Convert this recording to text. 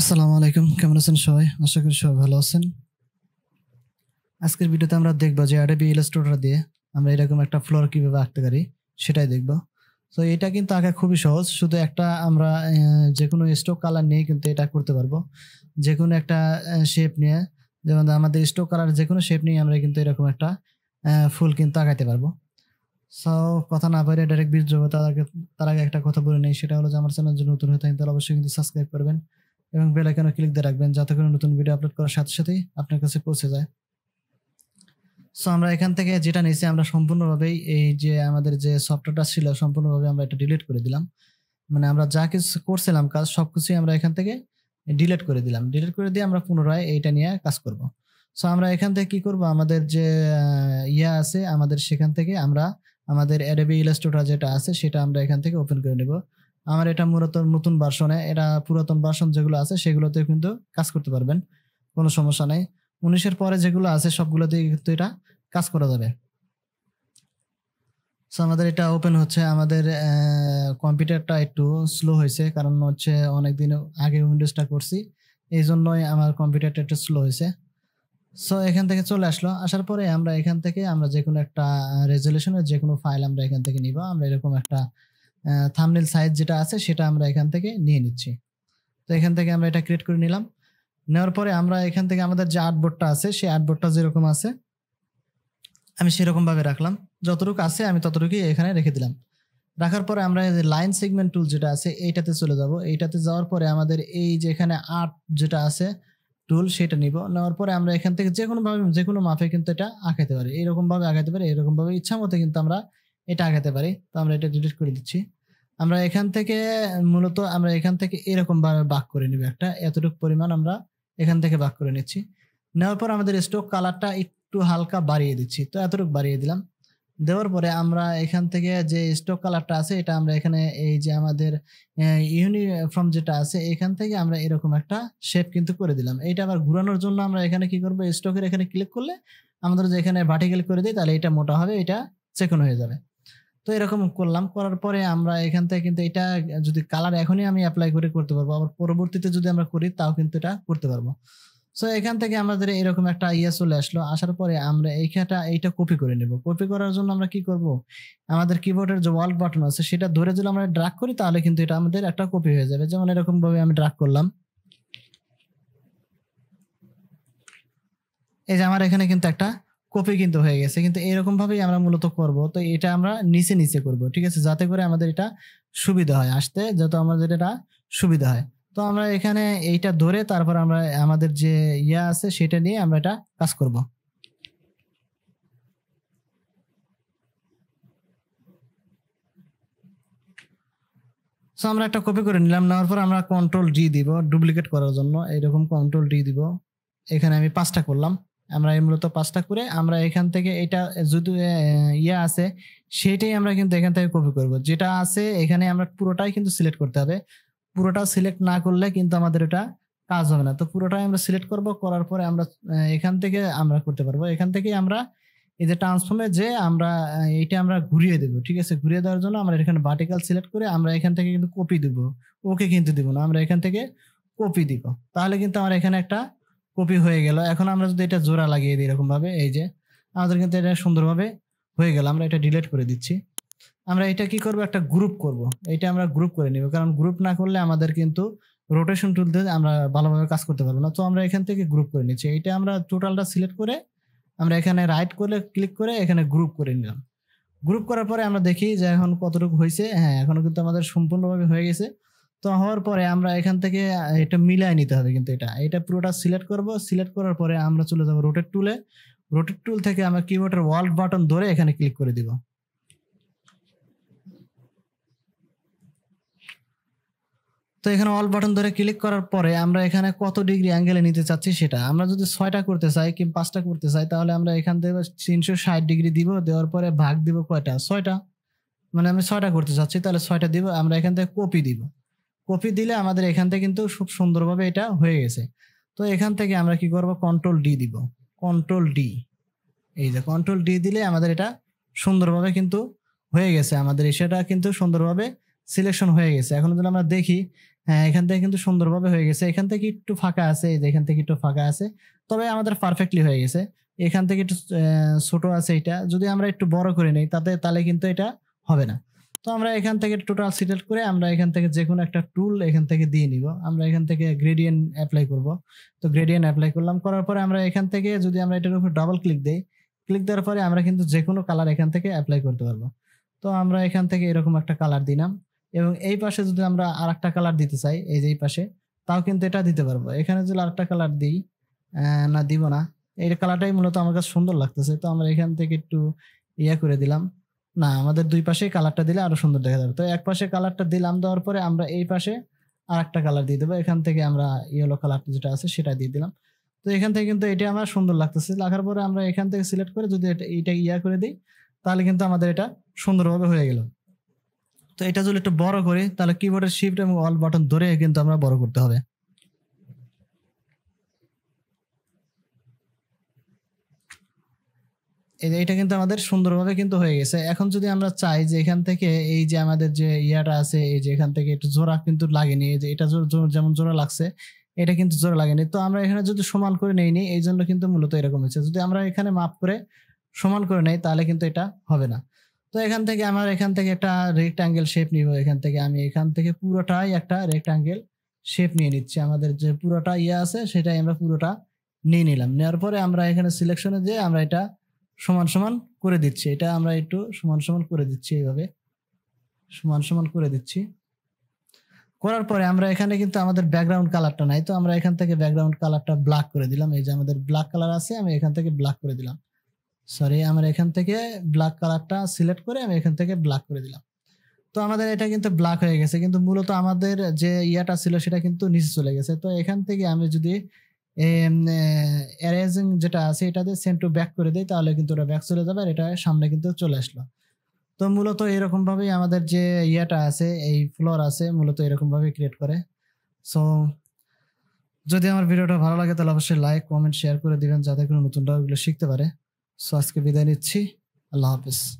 আসসালামু আলাইকুম, কেমন আছেন সবাই? আশা করি সবাই ভালো আছেন। আজকের ভিডিওতে আমরা দেখব যে Adobe Illustrator দিয়ে আমরা এরকম একটা ফ্লোর কিভাবে আঁকতে পারি সেটাই দেখব। তো এটা কিন্তু আঁকা খুবই সহজ, শুধু একটা আমরা যেকোনো স্ট্রোক কালার নিয়ে কিন্তু এটা করতে পারবো। যেকোনো একটা শেপ নিয়ে, যেমন আমাদের স্ট্রোক কালার যেকোনো শেপ নিয়ে আমরা কিন্তু এরকম একটা ফুল কিন্তু আঁকাতে পারবো। সো কথা না বাইরে ডাইরেক্ট ভিডিও যাবো, তার আগে একটা কথা বলে নেই, সেটা হলো যে আমার চ্যানেল যদি নতুন হয়ে থাকেন তাহলে অবশ্যই কিন্তু সাবস্ক্রাইব করবেন এবং বেল আইকনে ক্লিক দিয়ে রাখবেন যাতে করে নতুন ভিডিও আপলোড করার সাথে সাথেই আপনার কাছে পৌঁছে যায়। সো আমরা এখান থেকে যেটা নিয়েছি আমরা সম্পূর্ণভাবেই এই যে আমাদের যে সফটওয়্যারটা ছিল সম্পূর্ণভাবে আমরা এটা ডিলিট করে দিলাম। মানে আমরা যা কিছু করছিলাম কাজ সবকিছুই আমরা এখান থেকে ডিলিট করে দিলাম। ডিলিট করে দিয়ে আমরা পুনরায় এইটা নিয়ে কাজ করব। সো আমরা এখান থেকে কি করব, আমাদের যে আছে আমাদের সেখান থেকে আমরা আমাদের Adobe Illustrator যেটা আছে সেটা আমরা এখান থেকে ওপেন করে নেব। আমার এটা মূলত নতুন ভার্সনে, এটা পুরাতন ভার্সন যেগুলো আছে সেগুলোতে কিন্তু কাজ করতে পারবেন, কোনো সমস্যা নাই। 19-এর পরে যেগুলো আছে সবগুলোতে কিন্তু এটা কাজ করা যাবে। সো আমাদের এটা ওপেন হচ্ছে। আমাদের কম্পিউটারটা একটু স্লো হয়েছে, কারণ হচ্ছে অনেকদিন আগে উইন্ডোজটা করছি, এই জন্যই আমার কম্পিউটারটা একটু স্লো হয়েছে। সো এখান থেকে চলে আসলো। আসার পরে আমরা এখান থেকে আমরা যে কোনো একটা রেজলিউশনের যে কোনো ফাইল আমরা এখান থেকে নিব। আমরা এরকম একটা থাম্বনেল সাইজ যেটা আছে সেটা আমরা এখান থেকে নিয়ে নিচ্ছি। তো এখান থেকে আমরা এটা ক্রিয়েট করে নিলাম। নেওয়ার পরে আমরা এখান থেকে আমাদের যে আর্টবোর্ডটা আছে সেই আর্টবোর্ডটা যেরকম আছে আমি সেরকম ভাবে রাখলাম, যতটুকু আছে আমি ততটুকুই এখানে রেখে দিলাম। রাখার পরে আমরা এই যে লাইন সেগমেন্ট টুল যেটা আছে এইটাতে চলে যাব। এইটাতে যাওয়ার পরে আমাদের এই যে এখানে আর্ট যেটা আছে টুল সেটা নিব। নেওয়ার পরে আমরা এখান থেকে যে কোনো ভাবে যে কোনো মাপে কিন্তু এটা আঁকাতে পারি, এরকম ভাবে আঁকাতে পারি, এরকম ভাবে ইচ্ছা মতো কিন্তু আমরা এটা আঁকাতে পারি। তো আমরা এটা ডিলিট করে দিচ্ছি। আমরা এখান থেকে মূলত আমরা এখান থেকে এরকম ভাবে ভাগ করে নিব, একটা এতটুকু পরিমাণ আমরা এখান থেকে ভাগ করে নিচ্ছি। নেওয়ার পর আমাদের স্ট্রোক কালারটা একটু হালকা বাড়িয়ে দিচ্ছি, তো এতটুকু বাড়িয়ে দিলাম। দেওয়ার পরে আমরা এখান থেকে যে স্ট্রোক কালারটা আছে এটা আমরা এখানে এই যে আমাদের ইউনিফর্ম যেটা আছে এখান থেকে আমরা এরকম একটা শেপ কিন্তু করে দিলাম। এইটা আবার ঘোরানোর জন্য আমরা এখানে কি করব, স্ট্রোকের এখানে ক্লিক করলে আমাদের যে এখানে ভার্টিক্যাল করে দিই তাহলে এটা মোটা হবে, এটা চিকন হয়ে যাবে। তো এরকম করলাম, করার পরে আমরা এখান থেকে কিন্তু এটা যদি কালার এখনই আমি অ্যাপ্লাই করে করতে পারবো, আবার পরবর্তীতে যদি আমরা করি তাও কিন্তু এটা করতে পারবো। সো এখান থেকে আমাদের এরকম একটা চলে আসলো। আসার পরে আমরা এইটা কপি করে নেব। কপি করার জন্য আমরা কি করব, আমাদের কিবোর্ডের যে ওয়াল্ট বাটন আছে সেটা ধরে যদি আমরা ড্র্যাগ করি তাহলে কিন্তু এটা আমাদের একটা কপি হয়ে যাবে। যেমন এরকম ভাবে আমি ড্র্যাগ করলাম, এই যে আমার এখানে কিন্তু একটা কপি কিন্তু হয়ে গেছে। কিন্তু এরকম ভাবেই আমরা মূলত করব। তো এটা আমরা নিচে নিচে করব, ঠিক আছে, যাতে করে আমাদের এটা সুবিধা হয় আসতে, যাতে আমাদের এটা সুবিধা হয়। তো আমরা এখানে এইটা ধরে তারপর আমরা আমাদের যে আছে সেটা নিয়ে আমরা এটা কাজ করব। সো আমরা একটা কপি করে নিলাম। নেওয়ার পর আমরা কন্ট্রোল ডি দিব ডুপ্লিকেট করার জন্য, এইরকম কন্ট্রোল ডি দিব। এখানে আমি 5টা করলাম। আমরা এই মূলত 5টা করে আমরা এখান থেকে এটা যদি আছে সেটাই আমরা কিন্তু এখান থেকে কপি করব। যেটা আছে এখানে আমরা পুরোটাই কিন্তু সিলেক্ট করতে হবে। পুরোটা সিলেক্ট না করলে কিন্তু আমাদের এটা কাজ হবে না। তো পুরোটাই আমরা সিলেক্ট করব, করার পরে আমরা এখান থেকে আমরা করতে পারবো। এখান থেকে আমরা এই যে ট্রান্সফর্মে যে আমরা এইটা আমরা ঘুরিয়ে দেব, ঠিক আছে। ঘুরিয়ে দেওয়ার জন্য আমরা এখানে ভার্টিক্যাল সিলেক্ট করে আমরা এখান থেকে কিন্তু কপি দিব, ওকে কিন্তু দিব না, আমরা এখান থেকে কপি দিব। তাহলে কিন্তু আমার এখানে একটা কপি হয়ে গেল। এখন আমরা যদি এটা জোড়া লাগিয়ে দিই এরকম ভাবে, এই যে আমাদের কিন্তু এটা সুন্দরভাবে হয়ে গেল। আমরা এটা ডিলিট করে দিচ্ছি। আমরা এটা কি করব, একটা গ্রুপ করব। এটা আমরা গ্রুপ করে নিব, কারণ গ্রুপ না করলে আমাদের কিন্তু রোটেশন টুল দিয়ে আমরা ভালোভাবে কাজ করতে পারবো না। তো আমরা এখান থেকে গ্রুপ করে নিচ্ছি। এটা আমরা টোটালটা সিলেক্ট করে আমরা এখানে রাইট করে ক্লিক করে এখানে গ্রুপ করে নিলাম। গ্রুপ করার পরে আমরা দেখি যে এখন কতটুকু হয়েছে। হ্যাঁ, এখনো কিন্তু আমাদের সম্পূর্ণভাবে হয়ে গেছে। তো হওয়ার পরে আমরা এখান থেকে এটা মিলাই নিতে হবে, কিন্তু এটা পুরোটা সিলেক্ট করব। সিলেক্ট করার পরে আমরা চলে যাব রোটেট টুলে। রোটেট টুল থেকে আমরা কিবোর্ডের ওয়াল্ট বাটন ধরে এখানে ক্লিক করে দিব। তো এখানে অল বাটন ধরে ক্লিক করার পরে আমরা এখানে কত ডিগ্রি অ্যাঙ্গেলে নিতে চাচ্ছি সেটা, আমরা যদি 6টা করতে চাই কি 5টা করতে চাই তাহলে আমরা এখান থেকে 360 ডিগ্রি দিব। দেওয়ার পরে ভাগ দিব কয়টা, 6টা। মানে আমি 6টা করতে চাচ্ছি তাহলে 6টা দিব। আমরা এখান থেকে কপি দিব। কপি দিলে আমাদের এখান থেকে কিন্তু খুব সুন্দরভাবে এটা হয়ে গেছে। তো এখান থেকে আমরা কি করব, কন্ট্রোল ডি দিব। কন্ট্রোল ডি, এই যে কন্ট্রোল ডি দিলে আমাদের এটা সুন্দরভাবে কিন্তু হয়ে গেছে। আমাদের সেটা কিন্তু সুন্দরভাবে সিলেকশন হয়ে গেছে। এখন যদি আমরা দেখি, হ্যাঁ, এখান থেকে কিন্তু সুন্দরভাবে হয়ে গেছে। এখান থেকে একটু ফাঁকা আছে, এই যে এখান থেকে একটু ফাঁকা আছে। তবে আমাদের পারফেক্টলি হয়ে গেছে। এখান থেকে একটু ছোট আছে এটা। যদি আমরা একটু বড় করে নেই তাহলে কিন্তু এটা হবে না। তো আমরা এখান থেকে টোটাল সিলেক্ট করে আমরা এখান থেকে যেকোনো একটা টুল এখান থেকে দিয়ে নিব। আমরা এখান থেকে গ্রেডিয়েন্ট এপ্লাই করব। তো গ্রেডিয়েন্ট এপ্লাই করলাম। করার পরে আমরা এখান থেকে যদি আমরা এটার উপর ডাবল ক্লিক দেই, ক্লিক দেওয়ার পরে আমরা কিন্তু যেকোনো কালার এখান থেকে এপ্লাই করতে পারবো। তো আমরা এখান থেকে এরকম একটা কালার দিলাম। এবং এই পাশে যদি আমরা আরেকটা কালার দিতে চাই, এই যে এই পাশে, তাও কিন্তু এটা দিতে পারবো। এখানে যদি আরেকটা কালার দিই, না দিব না। এই কালারটাই মূলত আমার কাছে সুন্দর লাগতেছে। তো আমরা এখান থেকে একটু ইয়া করে দিলাম। না, আমাদের দুই পাশেই কালারটা দিলে আরো সুন্দর দেখা যাবে। তো এক পাশে কালারটা দিলাম, দেওয়ার পরে আমরা এই পাশে আরেকটা কালার দিয়ে দেবো। এখান থেকে আমরা ইয়েলো কালারটা যেটা আছে সেটা দিয়ে দিলাম। তো এখান থেকে কিন্তু এটা আমার সুন্দর লাগতেছে। লাগার পরে আমরা এখান থেকে সিলেক্ট করে যদি এটা ইয়া করে দিই, তাহলে কিন্তু আমাদের এটা সুন্দরভাবে হয়ে গেল। তো এটা যদি একটু বড় করি, তাহলে কিবোর্ডের শিফট এবং অল বাটন ধরে কিন্তু আমরা বড় করতে হবে। এটা কিন্তু আমাদের সুন্দরভাবে কিন্তু হয়ে গেছে। এখন যদি আমরা চাই যে এখান থেকে এই যে আমাদের যে ইয়াটা আছে, এই যে এখান থেকে একটু জোড়া কিন্তু লাগেনি, এই যে এটা যেমন জোড়া লাগছে, এটা কিন্তু জোড়া লাগেনি। তো আমরা এখানে যদি সমান করে নেইনি, এই জন্য কিন্তু মূলত এরকম হচ্ছে। যদি আমরা এখানে মাপ করে সমান করে নেই, তাহলে কিন্তু এটা হবে না। তো এখান থেকে একটা রেক্টাঙ্গেল শেপ নিব। আমি এখান থেকে পুরোটাই একটা রেক্টাঙ্গেল শেপ নিয়ে নিচ্ছি। আমাদের যে পুরোটা ইয়ে আছে সেটাই আমরা পুরোটা নিয়ে নিলাম। নেওয়ার পরে আমরা এখানে সিলেকশনে যে আমরা এটা সমান সমান করে দিচ্ছি। এটা আমরা একটু সমান সমান করে দিচ্ছি, এইভাবে সমান সমান করে দিচ্ছি। করার পরে আমরা এখানে কিন্তু আমাদের ব্যাকগ্রাউন্ড কালারটা নাই, তো আমরা এখান থেকে ব্যাকগ্রাউন্ড কালারটা ব্ল্যাক করে দিলাম। এই যে আমাদের ব্ল্যাক কালার আছে, আমি এখান থেকে ব্ল্যাক করে দিলাম। সরি, আমরা এখান থেকে ব্ল্যাক কালারটা সিলেক্ট করে আমি এখান থেকে ব্ল্যাক করে দিলাম। তো আমাদের এটা কিন্তু ব্ল্যাক হয়ে গেছে, কিন্তু মূলত আমাদের যে ইয়াটা ছিল সেটা কিন্তু নিচে চলে গেছে। তো এখান থেকে আমি যদি এরেজিং যেটা আছে এটা দিয়ে সেন্ড টু ব্যাক করে দিই, তাহলে কিন্তু ওটা ব্যাক চলে যাবে আর এটা সামনে কিন্তু চলে আসলো। তো মূলত এরকম ভাবেই আমাদের যে ইয়াটা আছে, এই ফ্লোর আছে, মূলত এরকম ভাবে ক্রিয়েট করে। সো যদি আমার ভিডিওটা ভালো লাগে তাহলে অবশ্যই লাইক, কমেন্ট, শেয়ার করে দিবেন যাতে করে নতুন টপিকগুলো শিখতে পারে। সো আজকে বিদায় নিচ্ছি। আল্লাহ হাফেজ।